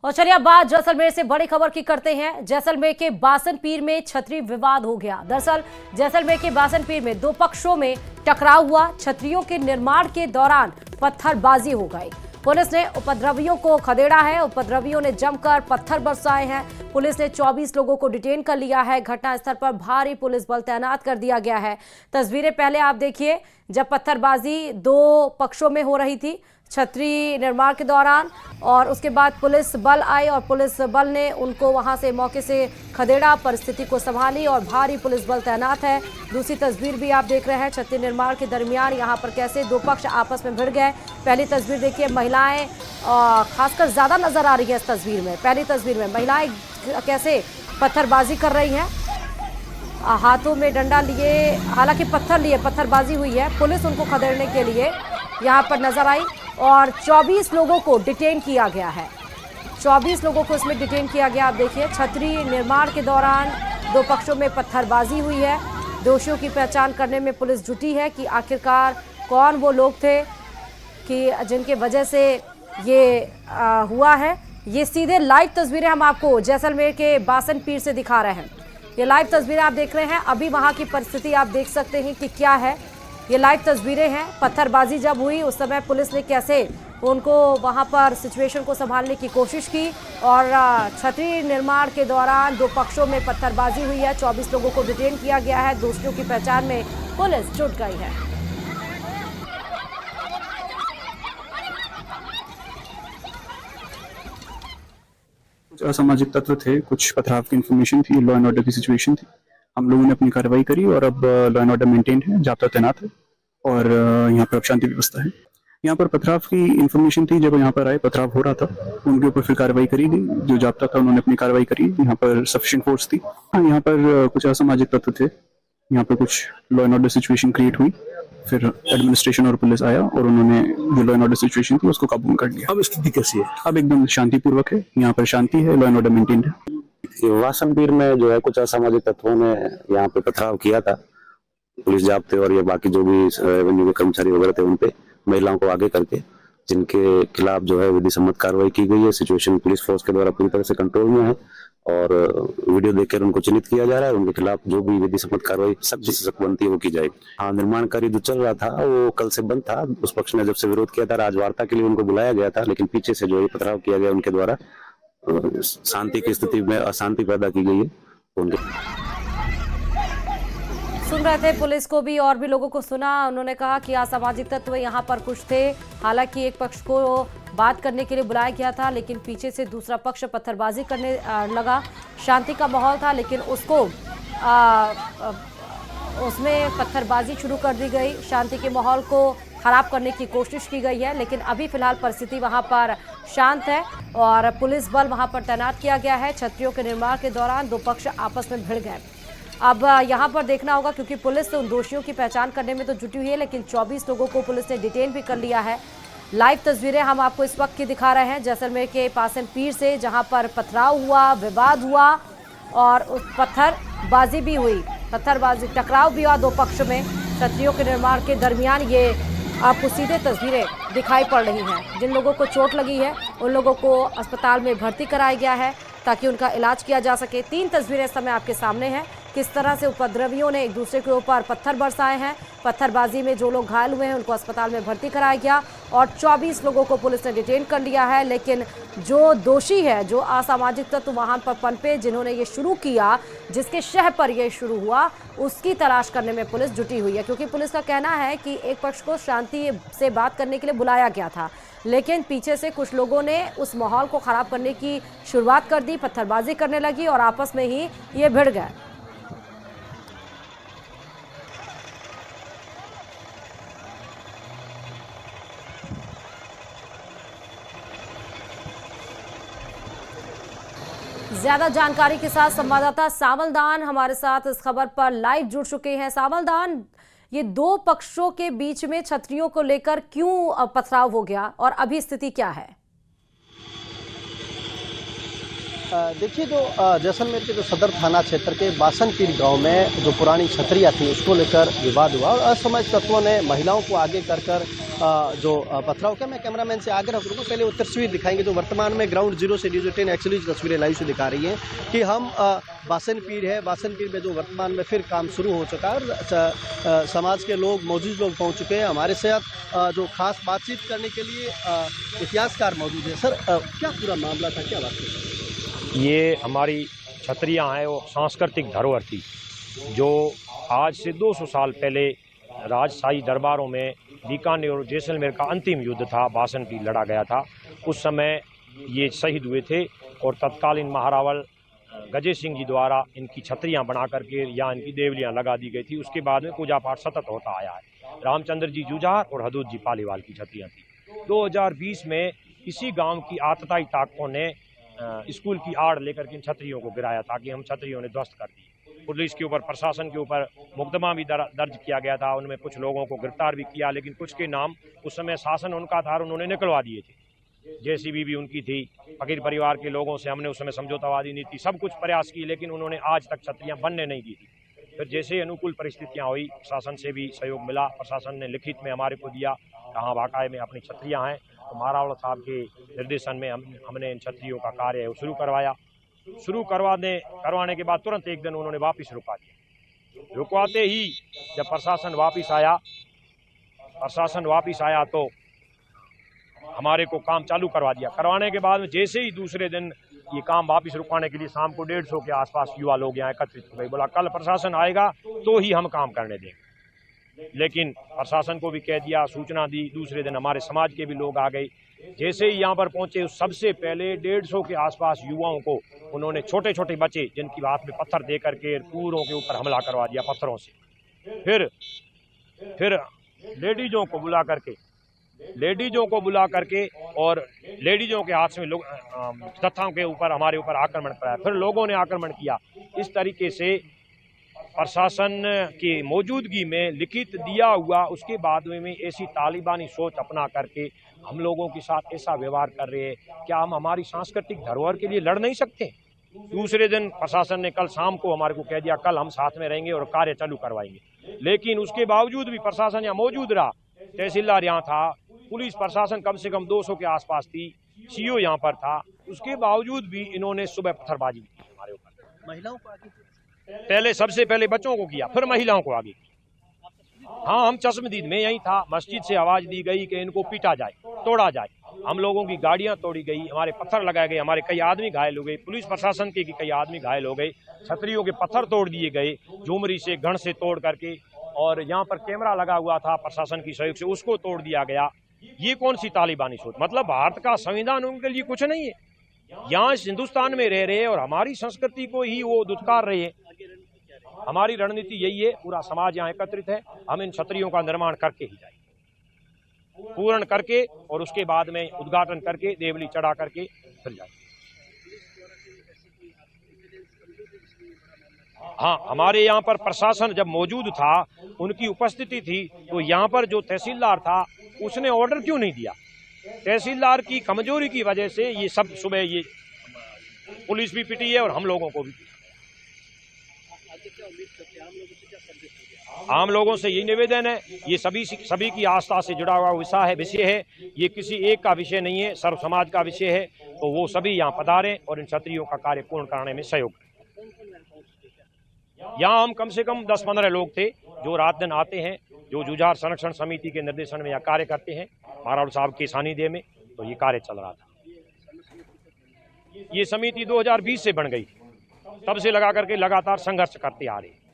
और चलिए अब बात जैसलमेर से बड़ी खबर की करते हैं। जैसलमेर के बासन पीर में छतरी विवाद हो गया। दरअसल जैसलमेर के बासन पीर में दो पक्षों में टकराव हुआ। छतरियों के निर्माण के दौरान पत्थरबाजी हो गई। पुलिस ने उपद्रवियों को खदेड़ा है। उपद्रवियों ने जमकर पत्थर बरसाए हैं। पुलिस ने 24 लोगों को डिटेन कर लिया है। घटनास्थल पर भारी पुलिस बल तैनात कर दिया गया है। तस्वीरें पहले आप देखिए, जब पत्थरबाजी दो पक्षों में हो रही थी छतरी निर्माण के दौरान, और उसके बाद पुलिस बल आई और पुलिस बल ने उनको वहां से मौके से खदेड़ा, परिस्थिति को संभाली और भारी पुलिस बल तैनात है। दूसरी तस्वीर भी आप देख रहे हैं, छतरी निर्माण के दरमियान यहां पर कैसे दो पक्ष आपस में भिड़ गए। पहली तस्वीर देखिए, महिलाएं खासकर ज्यादा नजर आ रही है इस तस्वीर में। पहली तस्वीर में महिलाएं कैसे पत्थरबाजी कर रही हैं, हाथों में डंडा लिए, हालांकि पत्थर लिए पत्थरबाजी हुई है। पुलिस उनको खदेड़ने के लिए यहाँ पर नजर आई और 24 लोगों को डिटेन किया गया है। 24 लोगों को इसमें डिटेन किया गया। आप देखिए, छतरी निर्माण के दौरान दो पक्षों में पत्थरबाजी हुई है। दोषियों की पहचान करने में पुलिस जुटी है कि आखिरकार कौन वो लोग थे कि जिनके वजह से ये हुआ है। ये सीधे लाइव तस्वीरें हम आपको जैसलमेर के बासन पीर से दिखा रहे हैं। ये लाइव तस्वीरें आप देख रहे हैं। अभी वहाँ की परिस्थिति आप देख सकते हैं कि क्या है। ये लाइव तस्वीरें हैं। पत्थरबाजी जब हुई उस समय पुलिस ने कैसे उनको वहां पर सिचुएशन को संभालने की कोशिश की, और छतरी निर्माण के दौरान दो पक्षों में पत्थरबाजी हुई है। 24 लोगों को डिटेन किया गया है। दोषियों की पहचान में पुलिस जुट गई है। असामाजिक तत्व थे, कुछ पथराव की इंफॉर्मेशन थी, लॉ एंड ऑर्डर की सिचुएशन थी। हम लोगों ने अपनी कार्रवाई करी और अब लॉ एंड ऑर्डर मेंटेन है, जाब्ता तैनात है और यहाँ पर अब शांति व्यवस्था है। यहाँ पर पथराव की इंफॉर्मेशन थी, जब यहाँ पर आए पथराव हो रहा था, उनके ऊपर फिर कार्रवाई करी गई। जो जाब्ता था उन्होंने अपनी कार्रवाई करी। यहाँ पर सफिशिएंट फोर्स थी। हाँ, यहाँ पर कुछ असामाजिक तत्व थे, यहाँ पर कुछ law and order situation create हुई। फिर एडमिनिस्ट्रेशन और पुलिस आया और उन्होंने जो लॉ एंड ऑर्डर सिचुएशन थी उसको काबू में कर लिया। अब स्थिति कैसी है? अब एकदम शांतिपूर्वक है, यहाँ पर शांति है, लॉ एंड ऑर्डर मेंटेन है। बासन पीर में जो है कुछ असामाजिक तत्वों ने यहाँ पे पथराव किया था। पुलिस जाब्ते और ये बाकी जो भी रेवेन्यू के कर्मचारी वगैरह थे उन पे महिलाओं को आगे करके, जिनके खिलाफ जो है विधि सम्मत कार्रवाई की गई है। सिचुएशन पुलिस फोर्स के द्वारा पूरी तरह से कंट्रोल में है और वीडियो देखकर उनको चिन्हित किया जा रहा है। उनके खिलाफ जो भी विधि सम्मत कार्रवाई सख्त से सख्त बनती है वो की जाएगी। हाँ, निर्माण कार्य जो चल रहा था वो कल से बंद था। उस पक्ष ने जब से विरोध किया था, आज वार्ता के लिए उनको बुलाया गया था, लेकिन पीछे से जो ये पथराव किया गया उनके द्वारा शांति की स्थिति में अशांति पैदा की गई है। उनके सुन रहे थे पुलिस को भी और भी लोगों को सुना। उन्होंने कहा कि असामाजिक तत्व यहाँ पर कुछ थे। हालांकि एक पक्ष को बात करने के लिए बुलाया गया था, लेकिन पीछे से दूसरा पक्ष पत्थरबाजी करने लगा। शांति का माहौल था, लेकिन उसको उसमें पत्थरबाजी शुरू कर दी गई। शांति के माहौल को खराब करने की कोशिश की गई है, लेकिन अभी फिलहाल परिस्थिति वहां पर शांत है और पुलिस बल वहां पर तैनात किया गया है। छतरियों के निर्माण के दौरान दो पक्ष आपस में भिड़ गए। अब यहां पर देखना होगा, क्योंकि पुलिस उन दोषियों की पहचान करने में तो जुटी हुई है, लेकिन 24 लोगों को पुलिस ने डिटेन भी कर लिया है। लाइव तस्वीरें हम आपको इस वक्त की दिखा रहे हैं जैसलमेर के बासन पीर से, जहां पर पथराव हुआ, विवाद हुआ और उस पत्थरबाजी भी हुई, पत्थरबाजी टकराव भी हुआ दो पक्ष में। छतरियों के निर्माण के दरमियान ये आपको सीधे तस्वीरें दिखाई पड़ रही हैं। जिन लोगों को चोट लगी है उन लोगों को अस्पताल में भर्ती कराया गया है ताकि उनका इलाज किया जा सके। 3 तस्वीरें इस समय आपके सामने हैं, किस तरह से उपद्रवियों ने एक दूसरे के ऊपर पत्थर बरसाए हैं। पत्थरबाजी में जो लोग घायल हुए हैं उनको अस्पताल में भर्ती कराया गया और 24 लोगों को पुलिस ने डिटेन कर लिया है। लेकिन जो दोषी है, जो असामाजिक तत्व वहां पर पनपे, जिन्होंने ये शुरू किया, जिसके शह पर यह शुरू हुआ, उसकी तलाश करने में पुलिस जुटी हुई है। क्योंकि पुलिस का कहना है कि एक पक्ष को शांति से बात करने के लिए बुलाया गया था, लेकिन पीछे से कुछ लोगों ने उस माहौल को खराब करने की शुरुआत कर दी, पत्थरबाजी करने लगी और आपस में ही ये भिड़ गए। ज्यादा जानकारी के साथ संवाददाता सावलदान हमारे साथ इस खबर पर लाइव जुड़ चुके हैं। सावलदान, ये दो पक्षों के बीच में छतरियों को लेकर क्यों पथराव हो गया और अभी स्थिति क्या है? देखिए जो जैसलमेर के जो सदर थाना क्षेत्र के बासनपीर गांव में जो पुरानी छतरियाँ थी उसको लेकर विवाद हुआ और असामाजिक तत्वों ने महिलाओं को आगे कर जो पथराव किया। मैं कैमरामैन से आग्रह करूँगा, पहले वो तस्वीर दिखाएंगे जो वर्तमान में ग्राउंड जीरो से न्यूज़ 18 एक्चुअली तस्वीरें लाइव से दिखा रही हैं कि हम बासनपीर है, बासनपीर में जो वर्तमान में फिर काम शुरू हो चुका है और समाज के लोग मौजूद लोग पहुँच चुके हैं। हमारे साथ जो खास बातचीत करने के लिए इतिहासकार मौजूद है। सर क्या पूरा मामला था, क्या बात थी? ये हमारी छतरियाँ हैं, वो सांस्कृतिक धरोहर थी जो आज से 200 साल पहले राजशाही दरबारों में बीकानेर और जैसलमेर का अंतिम युद्ध था, बासनपीर लड़ा गया था। उस समय ये शहीद हुए थे और तत्कालीन महारावल गजे सिंह जी द्वारा इनकी छतरियाँ बना करके या इनकी देवलियाँ लगा दी गई थी। उसके बाद में पूजा पाठ सतत होता आया है। रामचंद्र जी जुझार और हदूद जी पालीवाल की छतरियाँ थी। 2020 में इसी गाँव की आतताई ताकतों ने स्कूल की आड़ लेकर के इन छतरियों को गिराया ताकि हम छतरियों ने ध्वस्त कर दी। पुलिस के ऊपर, प्रशासन के ऊपर मुकदमा भी दर्ज किया गया था। उनमें कुछ लोगों को गिरफ्तार भी किया, लेकिन कुछ के नाम उस समय शासन उनका था, उन्होंने निकलवा दिए थे। जेसीबी भी उनकी थी। फकीर परिवार के लोगों से हमने उस समय समझौतावादी नीति सब कुछ प्रयास की, लेकिन उन्होंने आज तक छतरियाँ बनने नहीं दी थी। फिर जैसे अनुकूल परिस्थितियाँ हुई, प्रशासन से भी सहयोग मिला। प्रशासन ने लिखित में हमारे को दिया कहाँ वाक़ई में अपनी छतरियाँ हैं। तो महारावल साहब के निर्देशन में हमने इन छतरियों का कार्य शुरू करवाया। करवाने के बाद तुरंत एक दिन उन्होंने वापस रुका दिया। रुकवाते ही जब प्रशासन वापस आया तो हमारे को काम चालू करवा दिया। करवाने के बाद में जैसे ही दूसरे दिन ये काम वापस रुकवाने के लिए शाम को 150 के आसपास युवा लोग यहाँ एकत्रित हुए। बोला कल प्रशासन आएगा तो ही हम काम करने देंगे। लेकिन प्रशासन को भी कह दिया, सूचना दी। दूसरे दिन हमारे समाज के भी लोग आ गए। जैसे ही यहाँ पर पहुँचे सबसे पहले 150 के आसपास युवाओं को उन्होंने, छोटे छोटे बच्चे जिनकी हाथ में पत्थर दे करके पूरों के ऊपर हमला करवा दिया पत्थरों से। फिर लेडीजों को बुला करके और लेडीजों के हाथ में लोग तथाओं के ऊपर हमारे ऊपर आक्रमण कराया। फिर लोगों ने आक्रमण किया। इस तरीके से प्रशासन की मौजूदगी में लिखित दिया हुआ, उसके बाद में ऐसी तालिबानी सोच अपना करके हम लोगों के साथ ऐसा व्यवहार कर रहे हैं। क्या हम हमारी सांस्कृतिक धरोहर के लिए लड़ नहीं सकते? दूसरे दिन प्रशासन ने कल शाम को हमारे को कह दिया कल हम साथ में रहेंगे और कार्य चालू करवाएंगे। लेकिन उसके बावजूद भी प्रशासन यहाँ मौजूद रहा। तहसीलदार यहाँ था, पुलिस प्रशासन कम से कम 200 के आसपास थी, सीओ यहाँ पर था। उसके बावजूद भी इन्होंने सुबह पत्थरबाजी की हमारे ऊपर। महिलाओं को आगे पहले सबसे पहले बच्चों को किया, फिर महिलाओं को आगे। हाँ, हम चश्मदीद में यही था। मस्जिद से आवाज दी गई कि इनको पीटा जाए, तोड़ा जाए। हम लोगों की गाड़ियां तोड़ी गई, हमारे पत्थर लगाए गए, हमारे कई आदमी घायल हो गए। पुलिस प्रशासन के कई आदमी घायल हो गए। छतरियों के पत्थर तोड़ दिए गए, झुमरी से गण से तोड़ करके। और यहाँ पर कैमरा लगा हुआ था प्रशासन की सहयोग से, उसको तोड़ दिया गया। ये कौन सी तालिबानी सोच? मतलब भारत का संविधान उनके लिए कुछ नहीं है। यहाँ इस हिंदुस्तान में रह रहे और हमारी संस्कृति को ही वो दुत्कार रहे हैं। हमारी रणनीति यही है, पूरा समाज यहाँ एकत्रित है। हम इन छतरियों का निर्माण करके ही जाएंगे, पूर्ण करके, और उसके बाद में उद्घाटन करके देवली चढ़ा करके फिर जाएंगे। हाँ, हमारे यहाँ पर प्रशासन जब मौजूद था, उनकी उपस्थिति थी, तो यहाँ पर जो तहसीलदार था उसने ऑर्डर क्यों नहीं दिया? तहसीलदार की कमजोरी की वजह से ये सब सुबह ये पुलिस भी पिटी है और हम लोगों को भी। आम लोगों से यही निवेदन है, ये सभी की आस्था से जुड़ा हुआ विषय है। ये किसी एक का विषय नहीं है, सर्व समाज का विषय है। तो वो सभी यहाँ पधारें और इन छतरियों का कार्य पूर्ण कराने में सहयोग करें। यहाँ हम कम से कम 10-15 लोग थे जो रात दिन आते हैं, जो जुझार संरक्षण समिति के निर्देशन में यह कार्य करते हैं, महारावल साहब के सानिध्य में। तो ये कार्य चल रहा था। ये समिति 2020 से बन गई, तब से लगा करके लगातार संघर्ष करते आ रहे हैं।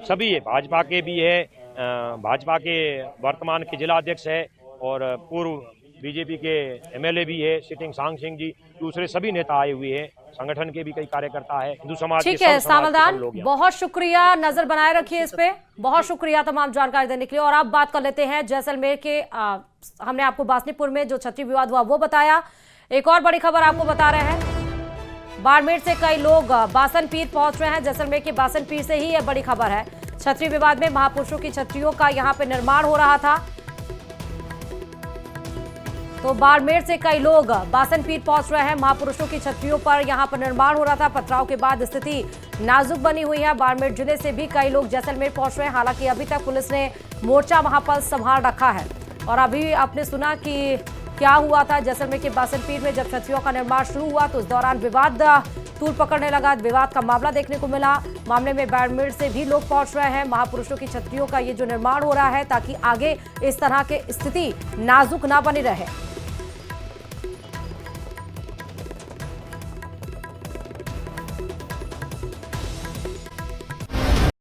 सभी है, भाजपा के भी है, भाजपा के वर्तमान के जिलाध्यक्ष है और पूर्व बीजेपी के एमएलए भी है, सिटिंग सांग सिंह जी, दूसरे सभी नेता आए हुए हैं। संगठन के भी कई कार्यकर्ता है, हिंदू समाज के। ठीक है सावधान, बहुत शुक्रिया, नजर बनाए रखिए इस पे। बहुत शुक्रिया तमाम जानकारी देने के लिए। और अब बात कर लेते हैं जैसलमेर के, हमने आपको बासनीपुर में जो छतरी विवाद हुआ वो बताया। एक और बड़ी खबर आपको बता रहे हैं, बाड़मेर से कई लोग बासनपीर पहुंच रहे हैं। जैसलमेर के बासनपीर से ही यह बड़ी खबर है। छतरी विवाद में महापुरुषों की छतरियों का यहां पे निर्माण हो रहा था। तो बाड़मेर से कई लोग बासनपीर पहुंच रहे हैं। महापुरुषों की छतरियों पर यहां पर निर्माण हो रहा था। पथराव के बाद स्थिति नाजुक बनी हुई है। बाड़मेर जिले से भी कई लोग जैसलमेर पहुंच रहे हैं। हालांकि अभी तक पुलिस ने मोर्चा वहां पर संभाल रखा है। और अभी आपने सुना कि क्या हुआ था जैसलमेर के बासनपीर में जब छतरियों का निर्माण शुरू हुआ तो उस दौरान विवाद तूल पकड़ने लगा। विवाद का मामला देखने को मिला। मामले में बाड़मेर से भी लोग पहुंच रहे हैं। महापुरुषों की छतरियों का ये जो निर्माण हो रहा है ताकि आगे इस तरह की स्थिति नाजुक ना बनी रहे।